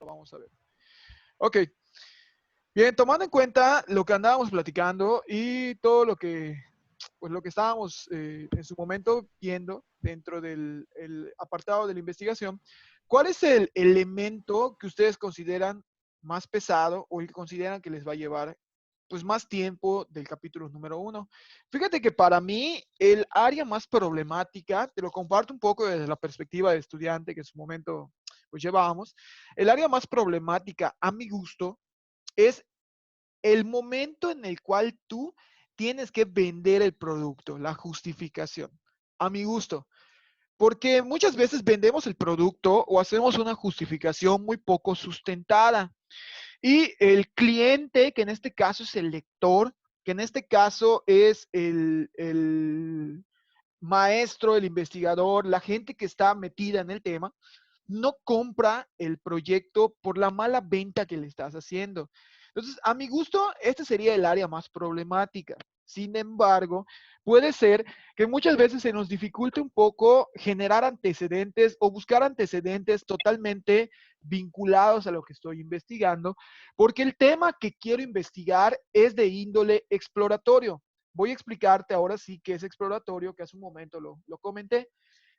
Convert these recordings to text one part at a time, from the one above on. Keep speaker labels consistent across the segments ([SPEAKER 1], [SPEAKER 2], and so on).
[SPEAKER 1] vamos a ver. Ok. Bien, tomando en cuenta lo que andábamos platicando y todo lo que, pues lo que estábamos en su momento viendo dentro del el apartado de la investigación, ¿cuál es el elemento que ustedes consideran más pesado o el que consideran que les va a llevar pues más tiempo del capítulo número 1? Fíjate que para mí el área más problemática, te lo comparto un poco desde la perspectiva de estudiante que en su momento pues llevábamos, el área más problemática a mi gusto es el momento en el cual tú tienes que vender el producto, la justificación, a mi gusto. Porque muchas veces vendemos el producto o hacemos una justificación muy poco sustentada. Y el cliente, que en este caso es el lector, que en este caso es el maestro, el investigador, la gente que está metida en el tema, no compra el proyecto por la mala venta que le estás haciendo. Entonces, a mi gusto, este sería el área más problemática. Sin embargo, puede ser que muchas veces se nos dificulte un poco generar antecedentes o buscar antecedentes totalmente vinculados a lo que estoy investigando, porque el tema que quiero investigar es de índole exploratorio. Voy a explicarte ahora sí qué es exploratorio, que hace un momento lo comenté.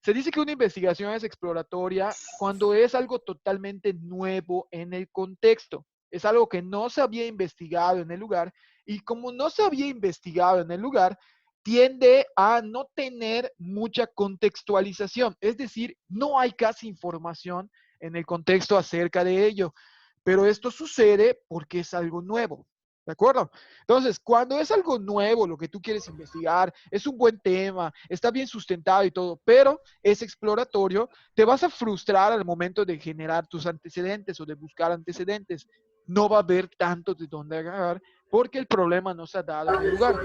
[SPEAKER 1] Se dice que una investigación es exploratoria cuando es algo totalmente nuevo en el contexto. Es algo que no se había investigado en el lugar y como no se había investigado en el lugar, tiende a no tener mucha contextualización. Es decir, no hay casi información en el contexto acerca de ello. Pero esto sucede porque es algo nuevo. ¿De acuerdo? Entonces, cuando es algo nuevo, lo que tú quieres investigar, es un buen tema, está bien sustentado y todo, pero es exploratorio, te vas a frustrar al momento de generar tus antecedentes o de buscar antecedentes. No va a haber tanto de dónde agarrar porque el problema no se ha dado en el lugar.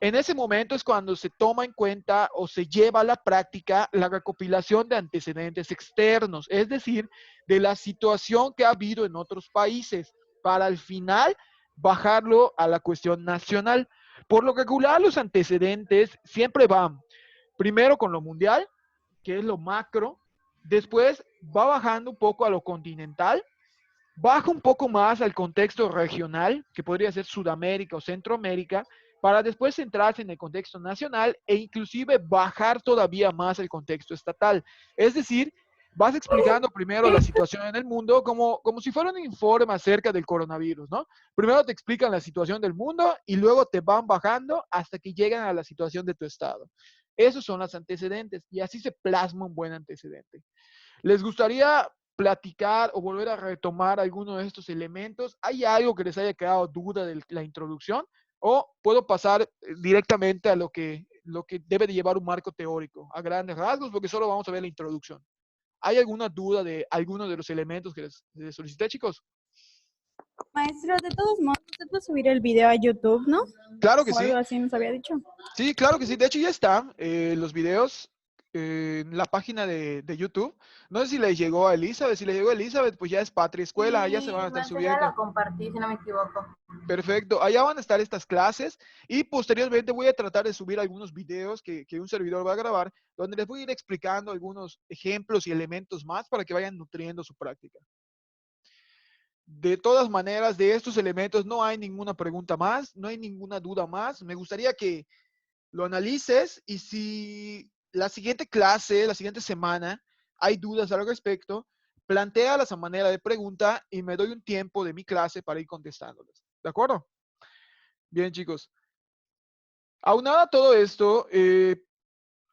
[SPEAKER 1] En ese momento es cuando se toma en cuenta o se lleva a la práctica la recopilación de antecedentes externos, es decir, de la situación que ha habido en otros países, para al final bajarlo a la cuestión nacional. Por lo regular, los antecedentes siempre van primero con lo mundial, que es lo macro, después va bajando un poco a lo continental, baja un poco más al contexto regional, que podría ser Sudamérica o Centroamérica, para después centrarse en el contexto nacional e inclusive bajar todavía más el contexto estatal. Es decir, vas explicando primero la situación en el mundo como si fuera un informe acerca del coronavirus, ¿no? Primero te explican la situación del mundo y luego te van bajando hasta que llegan a la situación de tu estado. Esos son los antecedentes y así se plasma un buen antecedente. ¿Les gustaría platicar o volver a retomar alguno de estos elementos? ¿Hay algo que les haya quedado duda de la introducción? ¿O puedo pasar directamente a lo que debe de llevar un marco teórico, a grandes rasgos, porque solo vamos a ver la introducción? ¿Hay alguna duda de alguno de los elementos que les solicité, chicos?
[SPEAKER 2] Maestro, de todos modos, usted puede subir el video a YouTube, ¿no?
[SPEAKER 1] Claro que
[SPEAKER 2] O algo
[SPEAKER 1] sí.
[SPEAKER 2] así nos había dicho.
[SPEAKER 1] Sí, claro que sí. De hecho, ya están los videos en la página de YouTube. No sé si les llegó a Elizabeth. Si les llegó a Elizabeth, pues ya es Patria Escuela. Ya se van a
[SPEAKER 3] Sí,
[SPEAKER 1] estar
[SPEAKER 3] ya
[SPEAKER 1] subiendo.
[SPEAKER 3] lo compartí, si no me equivoco.
[SPEAKER 1] Perfecto. Allá van a estar estas clases y posteriormente voy a tratar de subir algunos videos que un servidor va a grabar, donde les voy a ir explicando algunos ejemplos y elementos más para que vayan nutriendo su práctica. De todas maneras, de estos elementos no hay ninguna pregunta más, no hay ninguna duda más. Me gustaría que lo analices y si la siguiente clase, la siguiente semana, hay dudas al respecto, plantéalas a manera de pregunta y me doy un tiempo de mi clase para ir contestándolas. ¿De acuerdo? Bien, chicos. Aunado a todo esto,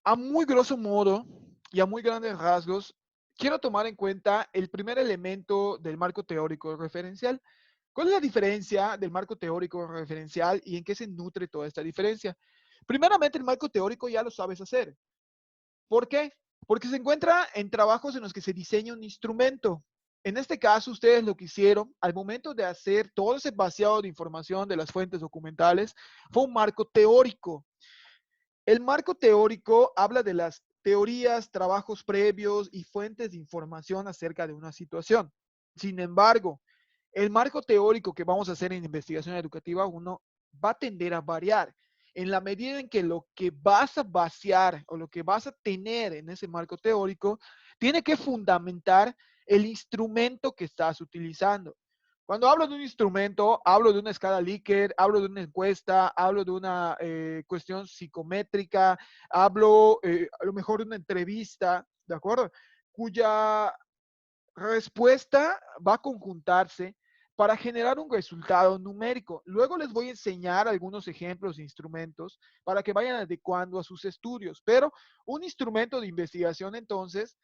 [SPEAKER 1] a muy grosso modo y a muy grandes rasgos, quiero tomar en cuenta el primer elemento del marco teórico referencial. ¿Cuál es la diferencia del marco teórico referencial y en qué se nutre toda esta diferencia? Primeramente, el marco teórico ya lo sabes hacer. ¿Por qué? Porque se encuentra en trabajos en los que se diseña un instrumento. En este caso, ustedes lo que hicieron al momento de hacer todo ese vaciado de información de las fuentes documentales fue un marco teórico. El marco teórico habla de las teorías, trabajos previos y fuentes de información acerca de una situación. Sin embargo, el marco teórico que vamos a hacer en investigación educativa 1 va a tender a variar en la medida en que lo que vas a vaciar o lo que vas a tener en ese marco teórico tiene que fundamentar el instrumento que estás utilizando. Cuando hablo de un instrumento, hablo de una escala Likert, hablo de una encuesta, hablo de una cuestión psicométrica, hablo a lo mejor de una entrevista, ¿de acuerdo? Cuya respuesta va a conjuntarse para generar un resultado numérico. Luego les voy a enseñar algunos ejemplos de instrumentos para que vayan adecuando a sus estudios, pero un instrumento de investigación entonces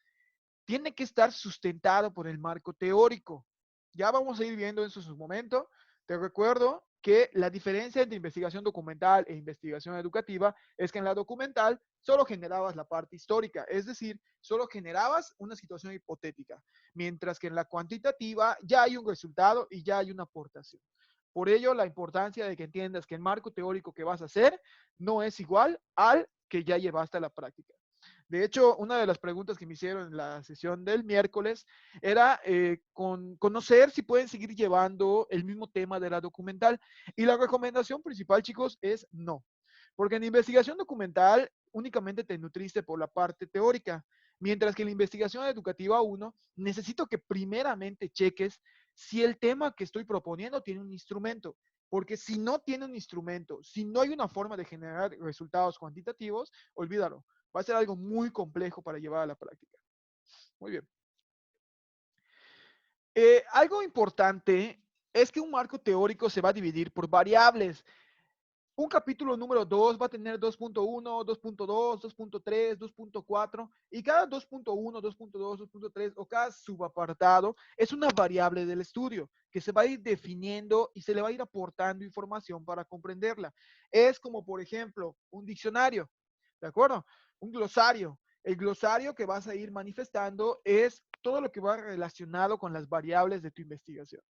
[SPEAKER 1] tiene que estar sustentado por el marco teórico. Ya vamos a ir viendo eso en su momento. Te recuerdo que la diferencia entre investigación documental e investigación educativa es que en la documental solo generabas la parte histórica, es decir, solo generabas una situación hipotética, mientras que en la cuantitativa ya hay un resultado y ya hay una aportación. Por ello, la importancia de que entiendas que el marco teórico que vas a hacer no es igual al que ya llevaste a la práctica. De hecho, una de las preguntas que me hicieron en la sesión del miércoles era conocer si pueden seguir llevando el mismo tema de la documental. Y la recomendación principal, chicos, es no. Porque en investigación documental únicamente te nutriste por la parte teórica, mientras que en la investigación educativa 1 necesito que primeramente cheques si el tema que estoy proponiendo tiene un instrumento. Porque si no tiene un instrumento, si no hay una forma de generar resultados cuantitativos, olvídalo. Va a ser algo muy complejo para llevar a la práctica. Muy bien. Algo importante es que un marco teórico se va a dividir por variables. Un capítulo número 2 va a tener 2.1, 2.2, 2.3, 2.4 y cada 2.1, 2.2, 2.3 o cada subapartado es una variable del estudio que se va a ir definiendo y se le va a ir aportando información para comprenderla. Es como, por ejemplo, un diccionario, ¿de acuerdo? Un glosario. El glosario que vas a ir manifestando es todo lo que va relacionado con las variables de tu investigación.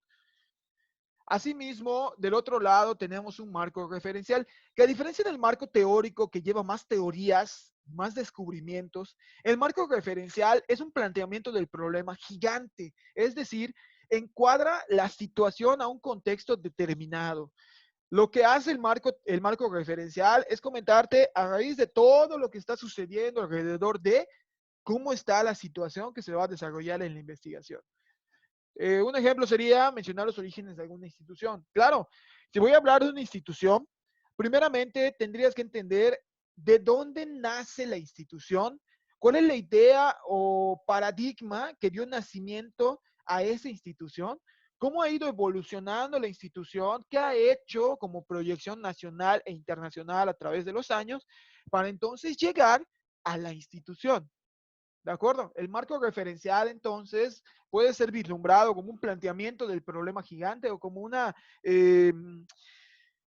[SPEAKER 1] Asimismo, del otro lado tenemos un marco referencial, que a diferencia del marco teórico que lleva más teorías, más descubrimientos, el marco referencial es un planteamiento del problema gigante, es decir, encuadra la situación a un contexto determinado. Lo que hace el marco referencial es comentarte a raíz de todo lo que está sucediendo alrededor de cómo está la situación que se va a desarrollar en la investigación. Un ejemplo sería mencionar los orígenes de alguna institución. Claro, si voy a hablar de una institución, primeramente tendrías que entender de dónde nace la institución, cuál es la idea o paradigma que dio nacimiento a esa institución, cómo ha ido evolucionando la institución, qué ha hecho como proyección nacional e internacional a través de los años, para entonces llegar a la institución. ¿De acuerdo? El marco referencial, entonces, puede ser vislumbrado como un planteamiento del problema gigante o como una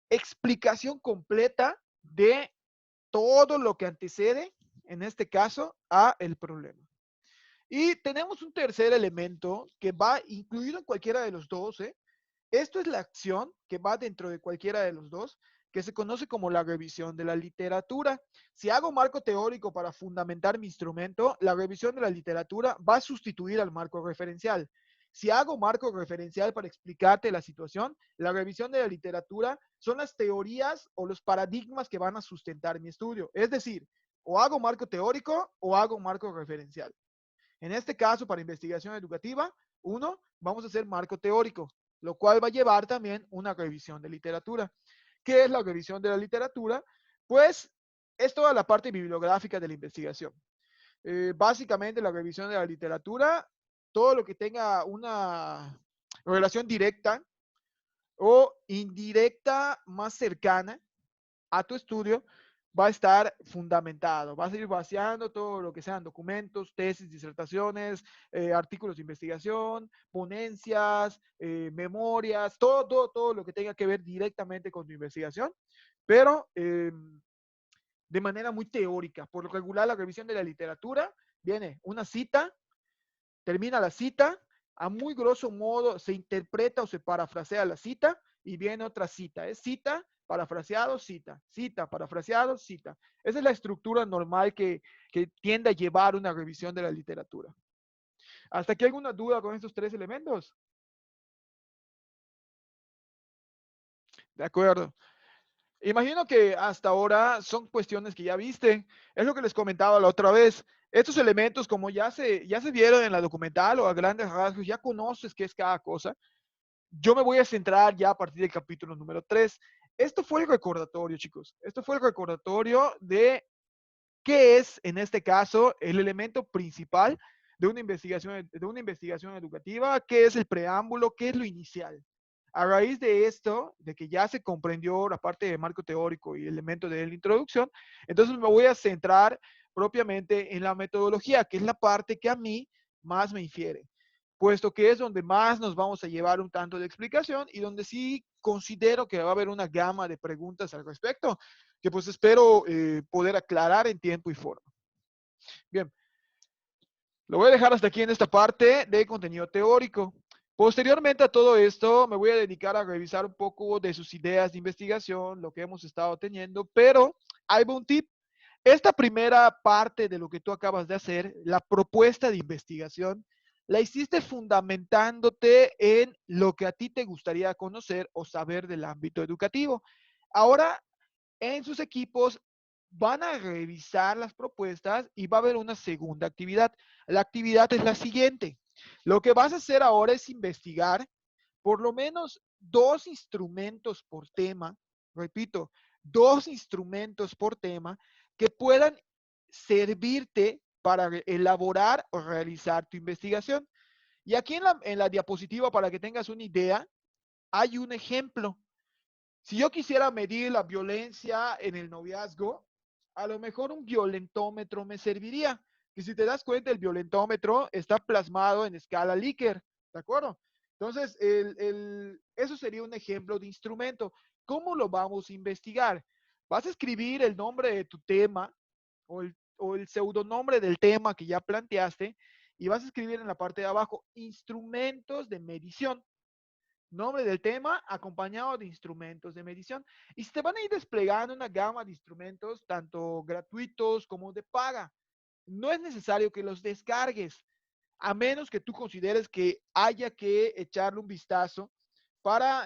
[SPEAKER 1] explicación completa de todo lo que antecede, en este caso, a el problema. Y tenemos un tercer elemento que va incluido en cualquiera de los dos, ¿eh? Esto es la acción que va dentro de cualquiera de los dos, que se conoce como la revisión de la literatura. Si hago marco teórico para fundamentar mi instrumento, la revisión de la literatura va a sustituir al marco referencial. Si hago marco referencial para explicarte la situación, la revisión de la literatura son las teorías o los paradigmas que van a sustentar mi estudio. Es decir, o hago marco teórico o hago marco referencial. En este caso, para investigación educativa, vamos a hacer marco teórico, lo cual va a llevar también una revisión de literatura. ¿Qué es la revisión de la literatura? Pues es toda la parte bibliográfica de la investigación. Básicamente la revisión de la literatura, todo lo que tenga una relación directa o indirecta más cercana a tu estudio, va a estar fundamentado. Vas a ir vaciando todo lo que sean documentos, tesis, disertaciones, artículos de investigación, ponencias, memorias, todo lo que tenga que ver directamente con tu investigación, pero de manera muy teórica. Por lo regular, la revisión de la literatura viene una cita, termina la cita, a muy grosso modo se interpreta o se parafrasea la cita y viene otra cita. Es cita, parafraseado, cita, cita, parafraseado, cita. Esa es la estructura normal que tiende a llevar una revisión de la literatura. ¿Hasta aquí alguna duda con estos tres elementos? De acuerdo. Imagino que hasta ahora son cuestiones que ya viste. Es lo que les comentaba la otra vez. Estos elementos, como ya se vieron en la documental o a grandes rasgos, ya conoces qué es cada cosa. Yo me voy a centrar ya a partir del capítulo número 3. Esto fue el recordatorio, chicos. Esto fue el recordatorio de qué es, en este caso, el elemento principal de una investigación educativa, qué es el preámbulo, qué es lo inicial. A raíz de esto, de que ya se comprendió la parte de marco teórico y elemento de la introducción, entonces me voy a centrar propiamente en la metodología, que es la parte que a mí más me infiere, puesto que es donde más nos vamos a llevar un tanto de explicación y donde sí considero que va a haber una gama de preguntas al respecto, que pues espero poder aclarar en tiempo y forma. Bien, lo voy a dejar hasta aquí en esta parte de contenido teórico. Posteriormente a todo esto, me voy a dedicar a revisar un poco de sus ideas de investigación, lo que hemos estado teniendo, pero hay un tip. Esta primera parte de lo que tú acabas de hacer, la propuesta de investigación, la hiciste fundamentándote en lo que a ti te gustaría conocer o saber del ámbito educativo. Ahora, en sus equipos van a revisar las propuestas y va a haber una segunda actividad. La actividad es la siguiente. Lo que vas a hacer ahora es investigar por lo menos 2 instrumentos por tema, repito, 2 instrumentos por tema que puedan servirte para elaborar o realizar tu investigación. Y aquí en la diapositiva, para que tengas una idea, hay un ejemplo. Si yo quisiera medir la violencia en el noviazgo, a lo mejor un violentómetro me serviría. Y si te das cuenta, el violentómetro está plasmado en escala Likert, ¿de acuerdo? Entonces, eso sería un ejemplo de instrumento. ¿Cómo lo vamos a investigar? Vas a escribir el nombre de tu tema o el pseudonombre del tema que ya planteaste y vas a escribir en la parte de abajo instrumentos de medición. Nombre del tema acompañado de instrumentos de medición. Y se te van a ir desplegando una gama de instrumentos, tanto gratuitos como de paga. No es necesario que los descargues, a menos que tú consideres que haya que echarle un vistazo para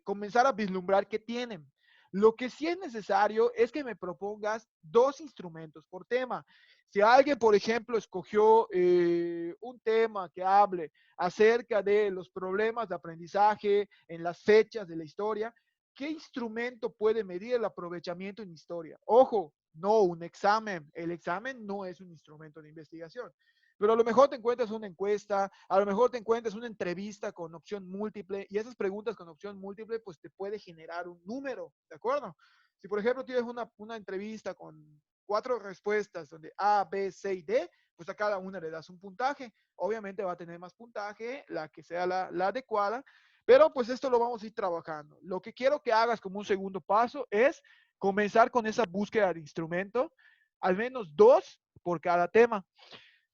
[SPEAKER 1] comenzar a vislumbrar qué tienen. Lo que sí es necesario es que me propongas 2 instrumentos por tema. Si alguien, por ejemplo, escogió un tema que hable acerca de los problemas de aprendizaje en las fechas de la historia, ¿qué instrumento puede medir el aprovechamiento en historia? Ojo, no un examen. El examen no es un instrumento de investigación. Pero a lo mejor te encuentras una encuesta, a lo mejor te encuentras una entrevista con opción múltiple y esas preguntas con opción múltiple pues te puede generar un número, ¿de acuerdo? Si por ejemplo tienes una entrevista con 4 respuestas donde A, B, C y D, pues a cada una le das un puntaje. Obviamente va a tener más puntaje, la que sea la adecuada, pero pues esto lo vamos a ir trabajando. Lo que quiero que hagas como un segundo paso es comenzar con esa búsqueda de instrumento, al menos 2 por cada tema.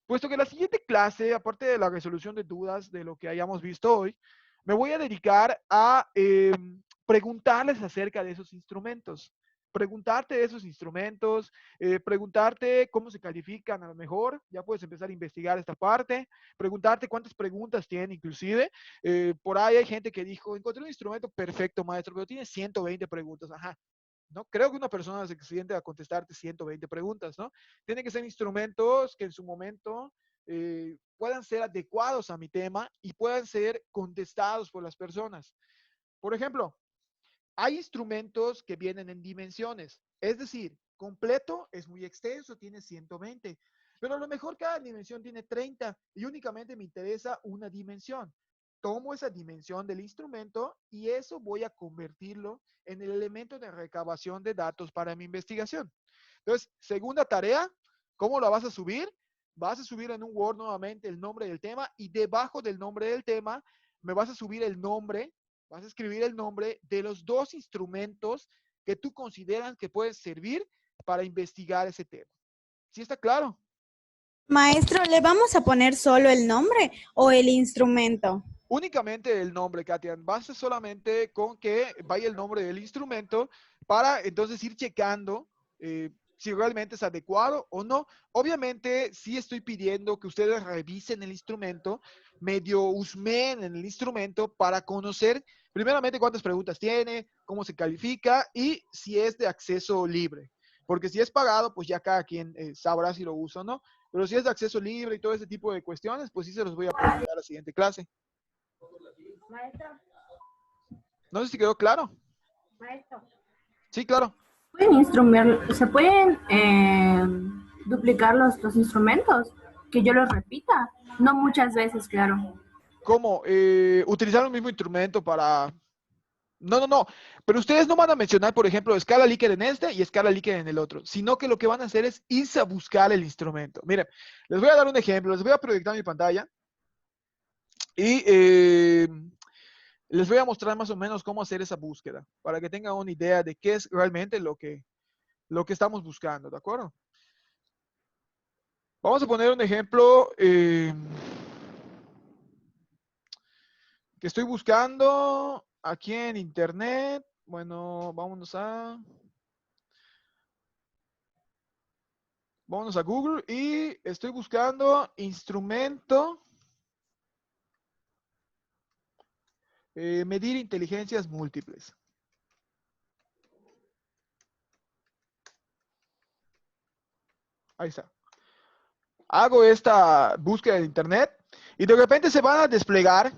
[SPEAKER 1] Puesto que la siguiente clase, aparte de la resolución de dudas de lo que hayamos visto hoy, me voy a dedicar a preguntarles acerca de esos instrumentos. Preguntarte de esos instrumentos, preguntarte cómo se califican a lo mejor, ya puedes empezar a investigar esta parte, preguntarte cuántas preguntas tienen inclusive. Por ahí hay gente que dijo, encontré un instrumento perfecto, maestro, pero tiene 120 preguntas. Ajá, no creo que una persona se siente a contestarte 120 preguntas, ¿no? Tienen que ser instrumentos que en su momento puedan ser adecuados a mi tema y puedan ser contestados por las personas. Por ejemplo, hay instrumentos que vienen en dimensiones, es decir, completo es muy extenso, tiene 120, pero a lo mejor cada dimensión tiene 30 y únicamente me interesa una dimensión. Tomo esa dimensión del instrumento y eso voy a convertirlo en el elemento de recabación de datos para mi investigación. Entonces, segunda tarea, ¿cómo la vas a subir? Vas a subir en un Word nuevamente el nombre del tema y debajo del nombre del tema me vas a subir el nombre, vas a escribir el nombre de los 2 instrumentos que tú consideras que pueden servir para investigar ese tema. ¿Sí está claro?
[SPEAKER 2] Maestro, ¿le vamos a poner solo el nombre o el instrumento?
[SPEAKER 1] Únicamente el nombre, Katia. Basta solamente con que vaya el nombre del instrumento para entonces ir checando si realmente es adecuado o no. Obviamente, sí estoy pidiendo que ustedes revisen el instrumento, medio husmeen en el instrumento para conocer primeramente cuántas preguntas tiene, cómo se califica y si es de acceso libre. Porque si es pagado, pues ya cada quien sabrá si lo usa o no. Pero si es de acceso libre y todo ese tipo de cuestiones, pues sí se los voy a preguntar a la siguiente clase.
[SPEAKER 2] Maestro,
[SPEAKER 1] No sé si quedó claro.
[SPEAKER 2] maestro.
[SPEAKER 1] Sí, claro.
[SPEAKER 2] Se pueden duplicar los instrumentos, que yo los repita, no muchas veces, claro.
[SPEAKER 1] ¿Cómo? Utilizar el mismo instrumento para... No, no, no. Pero ustedes no van a mencionar, por ejemplo, escala líquida en este y escala líquida en el otro, sino que lo que van a hacer es irse a buscar el instrumento. Miren, les voy a dar un ejemplo. Les voy a proyectar mi pantalla y les voy a mostrar más o menos cómo hacer esa búsqueda para que tengan una idea de qué es realmente lo que estamos buscando, ¿de acuerdo? Vamos a poner un ejemplo que estoy buscando aquí en internet. Bueno, vámonos a Google y estoy buscando instrumento medir inteligencias múltiples. Ahí está. Hago esta búsqueda de internet y de repente se van a desplegar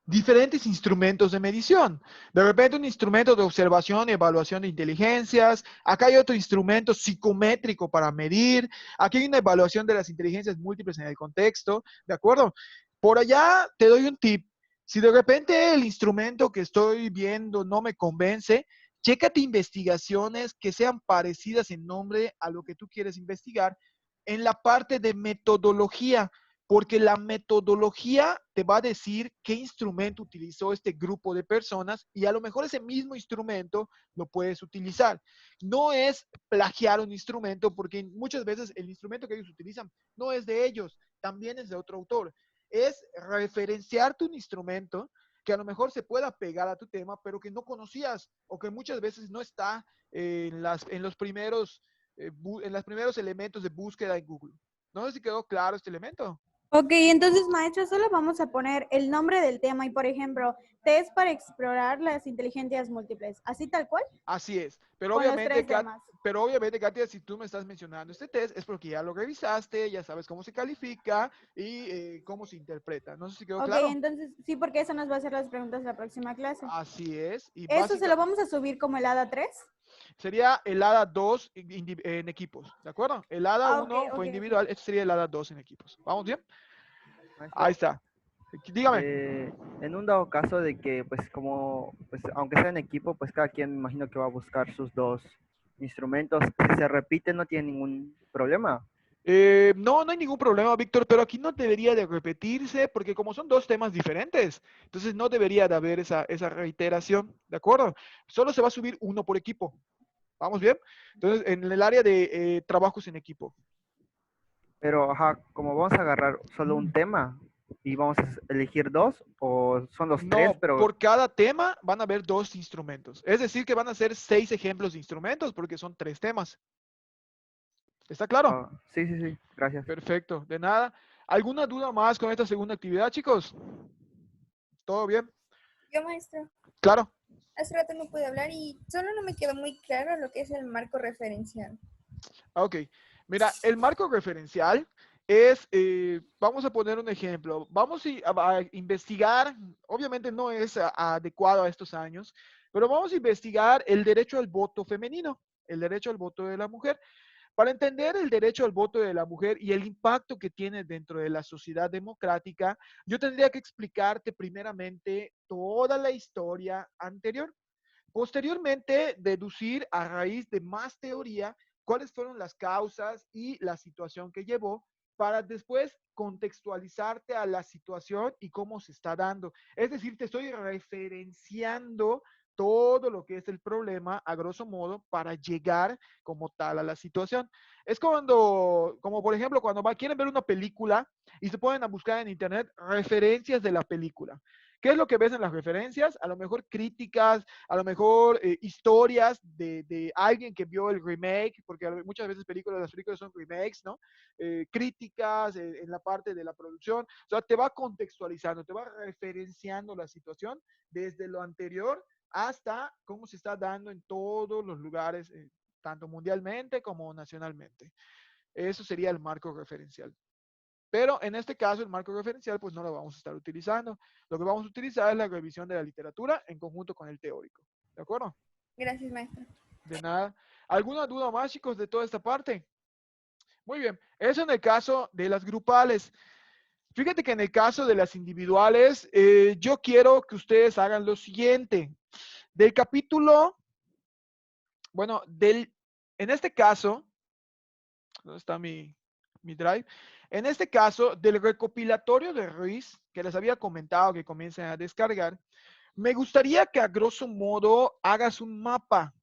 [SPEAKER 1] diferentes instrumentos de medición. De repente un instrumento de observación y evaluación de inteligencias. Acá hay otro instrumento psicométrico para medir. Aquí hay una evaluación de las inteligencias múltiples en el contexto. ¿De acuerdo? Por allá te doy un tip. Si de repente el instrumento que estoy viendo no me convence, chécate investigaciones que sean parecidas en nombre a lo que tú quieres investigar en la parte de metodología, porque la metodología te va a decir qué instrumento utilizó este grupo de personas y a lo mejor ese mismo instrumento lo puedes utilizar. No es plagiar un instrumento porque muchas veces el instrumento que ellos utilizan no es de ellos, también es de otro autor. Es referenciarte un instrumento que a lo mejor se pueda pegar a tu tema, pero que no conocías o que muchas veces no está en los primeros en los primeros elementos de búsqueda en Google. No sé si quedó claro este elemento.
[SPEAKER 2] Ok, entonces, maestro, solo vamos a poner el nombre del tema y, por ejemplo, test para explorar las inteligencias múltiples, así tal cual,
[SPEAKER 1] Así es.
[SPEAKER 2] con los tres temas.
[SPEAKER 1] Pero obviamente, Katia, si tú me estás mencionando este test, es porque ya lo revisaste, ya sabes cómo se califica y cómo se interpreta. No sé si quedó
[SPEAKER 2] Ok,
[SPEAKER 1] claro.
[SPEAKER 2] entonces, sí, porque eso nos va a hacer las preguntas de la próxima clase.
[SPEAKER 1] Así es. Y
[SPEAKER 2] ¿Eso se lo
[SPEAKER 1] básicamente
[SPEAKER 2] vamos a subir como el ADA 3?
[SPEAKER 1] sería el ADA 2 en equipos, ¿de acuerdo? El ADA
[SPEAKER 2] Ah, ok,
[SPEAKER 1] 1
[SPEAKER 2] ok,
[SPEAKER 1] fue
[SPEAKER 2] ok.
[SPEAKER 1] individual, este sería el ADA 2 en equipos. ¿Vamos bien? Ahí
[SPEAKER 3] Maestro,
[SPEAKER 1] está. Dígame.
[SPEAKER 3] en un dado caso de que, pues, como, pues, aunque sea en equipo, pues cada quien me imagino que va a buscar sus dos instrumentos. Si se repite, no tiene ningún problema.
[SPEAKER 1] No, no hay ningún problema, Víctor, pero aquí no debería de repetirse porque como son dos temas diferentes, entonces no debería de haber esa reiteración, ¿de acuerdo? Solo se va a subir uno por equipo. ¿Vamos bien? Entonces, en el área de trabajos en equipo.
[SPEAKER 3] Pero, ajá, como vamos a agarrar solo un tema y vamos a elegir dos, o son los tres,
[SPEAKER 1] No,
[SPEAKER 3] pero,
[SPEAKER 1] por cada tema van a haber dos instrumentos. Es decir, que van a ser 6 ejemplos de instrumentos porque son 3 temas. ¿Está claro?
[SPEAKER 3] sí, sí, sí, gracias.
[SPEAKER 1] Perfecto, de nada. ¿Alguna duda más con esta segunda actividad, chicos? ¿Todo bien?
[SPEAKER 4] Yo, maestro,
[SPEAKER 1] Claro.
[SPEAKER 4] hace rato no pude hablar y solo no me quedó muy claro lo que es el marco referencial.
[SPEAKER 1] Ok, mira, el marco referencial es, vamos a poner un ejemplo, vamos a investigar, obviamente no es adecuado a estos años, pero vamos a investigar el derecho al voto femenino, el derecho al voto de la mujer. Para entender el derecho al voto de la mujer y el impacto que tiene dentro de la sociedad democrática, yo tendría que explicarte primeramente toda la historia anterior. Posteriormente, deducir a raíz de más teoría cuáles fueron las causas y la situación que llevó para después contextualizarte a la situación y cómo se está dando. Es decir, te estoy referenciando todo lo que es el problema a grosso modo para llegar como tal a la situación. Es cuando, como por ejemplo, cuando quieren ver una película y se ponen a buscar en internet referencias de la película. ¿Qué es lo que ves en las referencias? A lo mejor críticas, a lo mejor historias de alguien que vio el remake, porque muchas veces las películas son remakes, ¿no? Críticas en la parte de la producción. O sea, te va contextualizando, te va referenciando la situación desde lo anterior hasta cómo se está dando en todos los lugares, tanto mundialmente como nacionalmente. Eso sería el marco referencial. Pero en este caso, el marco referencial, pues no lo vamos a estar utilizando. Lo que vamos a utilizar es la revisión de la literatura en conjunto con el teórico. ¿De acuerdo?
[SPEAKER 4] Gracias, maestro.
[SPEAKER 1] De nada. ¿Alguna duda más, chicos, de toda esta parte? Muy bien. Eso en el caso de las grupales. Fíjate que en el caso de las individuales, yo quiero que ustedes hagan lo siguiente. Del capítulo, bueno, en este caso, ¿dónde está mi drive? En este caso, del recopilatorio de Ruiz, que les había comentado que comiencen a descargar, me gustaría que a grosso modo hagas un mapa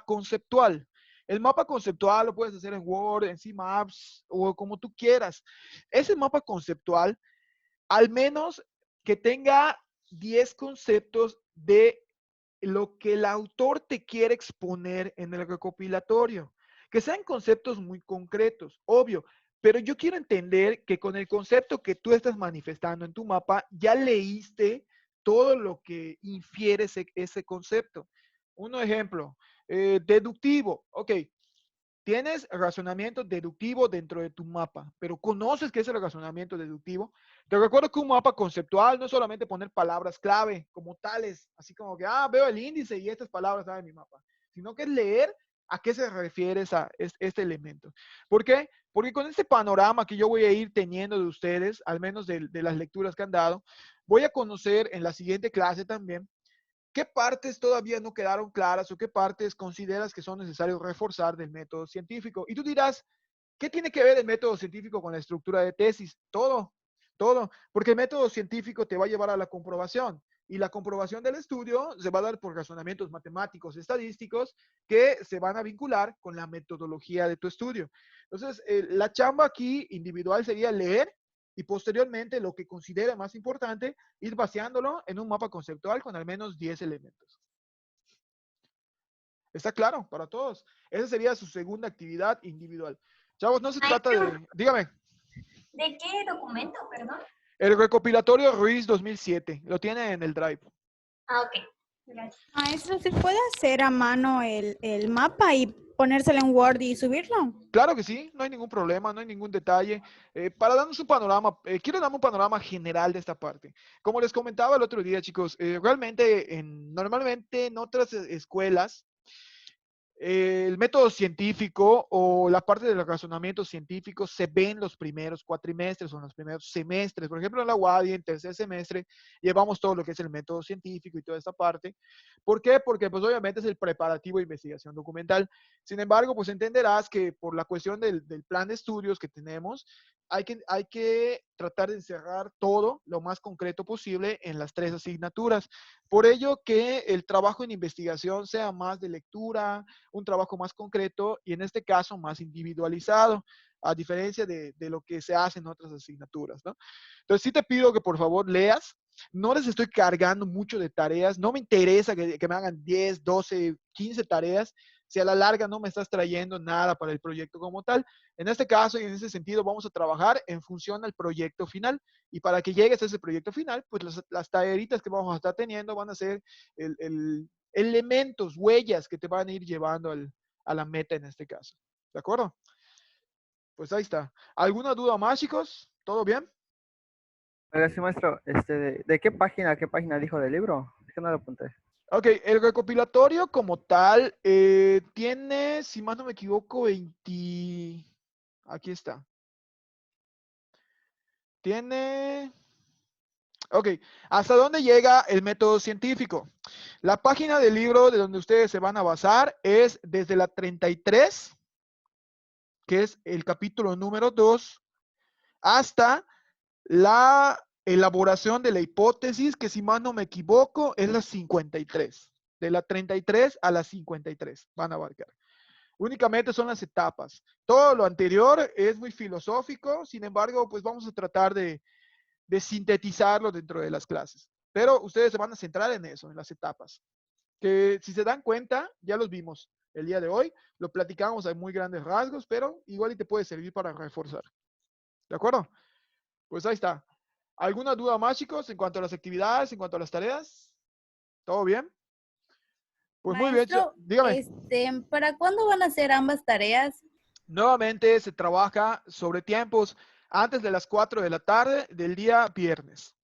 [SPEAKER 1] conceptual. El mapa conceptual lo puedes hacer en Word, en C-Maps o como tú quieras. Ese mapa conceptual, al menos que tenga 10 conceptos de lo que el autor te quiere exponer en el recopilatorio. Que sean conceptos muy concretos, obvio, pero yo quiero entender que con el concepto que tú estás manifestando en tu mapa, ya leíste todo lo que infiere ese concepto. Un ejemplo, deductivo. Ok, tienes razonamiento deductivo dentro de tu mapa, pero conoces qué es el razonamiento deductivo. Te recuerdo que un mapa conceptual no es solamente poner palabras clave como tales, así como que, veo el índice y estas palabras están en mi mapa, sino que es leer a qué se refiere este elemento. ¿Por qué? Porque con este panorama que yo voy a ir teniendo de ustedes, al menos de las lecturas que han dado, voy a conocer en la siguiente clase también ¿qué partes todavía no quedaron claras o qué partes consideras que son necesarios reforzar del método científico? Y tú dirás, ¿qué tiene que ver el método científico con la estructura de tesis? Todo, todo, porque el método científico te va a llevar a la comprobación y la comprobación del estudio se va a dar por razonamientos matemáticos, estadísticos que se van a vincular con la metodología de tu estudio. Entonces, la chamba aquí individual sería leer y posteriormente lo que considera más importante, ir vaciándolo en un mapa conceptual con al menos 10 elementos. ¿Está claro para todos? Esa sería su segunda actividad individual. Chavos, no se trata de... Dígame.
[SPEAKER 5] ¿De qué documento, perdón?
[SPEAKER 1] El recopilatorio Ruiz 2007. Lo tiene en el Drive.
[SPEAKER 5] Ah, ok. Gracias.
[SPEAKER 6] Maestro, ¿se puede hacer a mano el mapa y ponérselo en Word y subirlo?
[SPEAKER 1] Claro que sí, no hay ningún problema, no hay ningún detalle. Para darnos un panorama, quiero darme un panorama general de esta parte. Como les comentaba el otro día, chicos, realmente normalmente en otras escuelas, el método científico o la parte del razonamiento científico se ve en los primeros cuatrimestres o en los primeros semestres. Por ejemplo, en la UADY, en tercer semestre, llevamos todo lo que es el método científico y toda esta parte. ¿Por qué? Porque pues obviamente es el preparativo de investigación documental. Sin embargo, pues entenderás que por la cuestión del plan de estudios que tenemos, hay que tratar de encerrar todo lo más concreto posible en las 3 asignaturas. Por ello que el trabajo en investigación sea más de lectura, un trabajo más concreto y en este caso más individualizado, a diferencia de lo que se hace en otras asignaturas, ¿no? Entonces sí te pido que por favor leas, no les estoy cargando mucho de tareas, no me interesa que me hagan 10, 12, 15 tareas, si a la larga no me estás trayendo nada para el proyecto como tal. En este caso y en ese sentido vamos a trabajar en función al proyecto final y para que llegues a ese proyecto final, pues las taleritas que vamos a estar teniendo van a ser elementos, huellas que te van a ir llevando a la meta en este caso. ¿De acuerdo? Pues ahí está. ¿Alguna duda más, chicos? ¿Todo bien?
[SPEAKER 3] Gracias, maestro. ¿De qué página dijo del libro? Es que no lo apunté.
[SPEAKER 1] Ok, el recopilatorio como tal tiene, si más no me equivoco, 20... Aquí está. Tiene... Ok, ¿hasta dónde llega el método científico? La página del libro de donde ustedes se van a basar es desde la 33, que es el capítulo número 2, hasta la elaboración de la hipótesis, que si más no me equivoco, es la 53. De la 33 a la 53 van a abarcar. Únicamente son las etapas. Todo lo anterior es muy filosófico, sin embargo, pues vamos a tratar de de sintetizarlo dentro de las clases. Pero ustedes se van a centrar en eso, en las etapas. Que si se dan cuenta, ya los vimos el día de hoy, lo platicamos a muy grandes rasgos, pero igual y te puede servir para reforzar. ¿De acuerdo? Pues ahí está. ¿Alguna duda más, chicos, en cuanto a las actividades, en cuanto a las tareas? ¿Todo bien? Pues muy bien,
[SPEAKER 7] Maestro,
[SPEAKER 1] dígame.
[SPEAKER 7] ¿para cuándo van a ser ambas tareas?
[SPEAKER 1] Nuevamente se trabaja sobre tiempos antes de las 4 de la tarde del día viernes,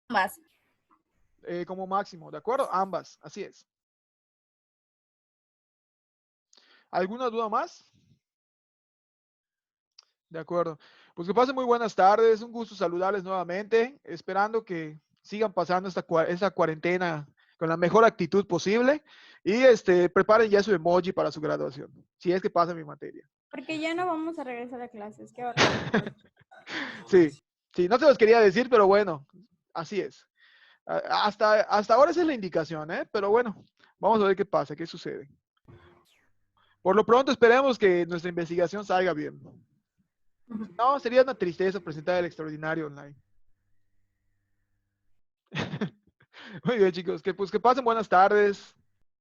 [SPEAKER 7] Ambas.
[SPEAKER 1] como máximo, ¿de acuerdo? Ambas, así es. ¿Alguna duda más? De acuerdo. Pues que pasen muy buenas tardes, un gusto saludarles nuevamente, esperando que sigan pasando esta cuarentena con la mejor actitud posible y preparen ya su emoji para su graduación, si es que pasa mi materia.
[SPEAKER 6] Porque ya no vamos a regresar a clases. Qué horror.
[SPEAKER 1] Sí, no se los quería decir, pero bueno, así es. Hasta ahora esa es la indicación, ¿eh? Pero bueno, vamos a ver qué pasa, qué sucede. Por lo pronto esperemos que nuestra investigación salga bien. No, sería una tristeza presentar el extraordinario online. Muy bien, chicos, que pasen buenas tardes.